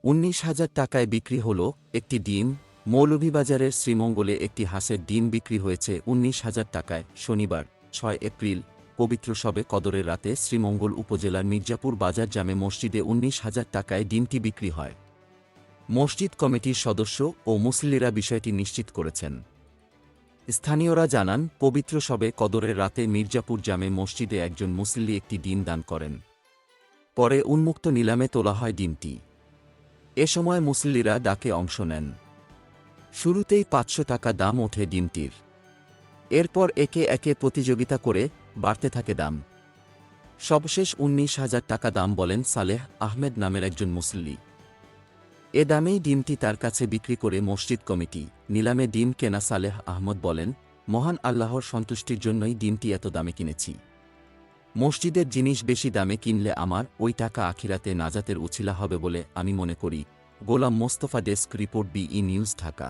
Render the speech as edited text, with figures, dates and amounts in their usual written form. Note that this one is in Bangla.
19,000 টাকায় বিক্রি হল একটি ডিম। মৌলভীবাজারের শ্রীমঙ্গলে একটি হাঁসের ডিম বিক্রি হয়েছে 19,000 টাকায়। শনিবার 6 এপ্রিল পবিত্র শবে কদরের রাতে শ্রীমঙ্গল উপজেলার মির্জাপুর বাজার জামে মসজিদে 19,000 টাকায় ডিমটি বিক্রি হয়। মসজিদ কমিটির সদস্য ও মুসল্লিরা বিষয়টি নিশ্চিত করেছেন। স্থানীয়রা জানান, পবিত্র শবে কদরের রাতে মির্জাপুর জামে মসজিদে একজন মুসল্লি একটি ডিম দান করেন। পরে উন্মুক্ত নিলামে তোলা হয় ডিমটি। এ সময় মুসল্লিরা ডাকে অংশ নেন। শুরুতেই 500 টাকা দাম ওঠে ডিমটির। এরপর একে একে প্রতিযোগিতা করে বাড়তে থাকে দাম। সবশেষ 19,000 টাকা দাম বলেন সালেহ আহমেদ নামের একজন মুসল্লি। এ দামেই ডিমটি তার কাছে বিক্রি করে মসজিদ কমিটি। নিলামে ডিম কেনা সালেহ আহমদ বলেন, মহান আল্লাহর সন্তুষ্টির জন্যই ডিমটি এত দামে কিনেছি। মসজিদের জিনিস বেশি দামে কিনলে আমার ওই টাকা আখিরাতে নাজাতের উছিলা হবে বলে আমি মনে করি। Golam Mostafa, desk report, BE news, Dhaka.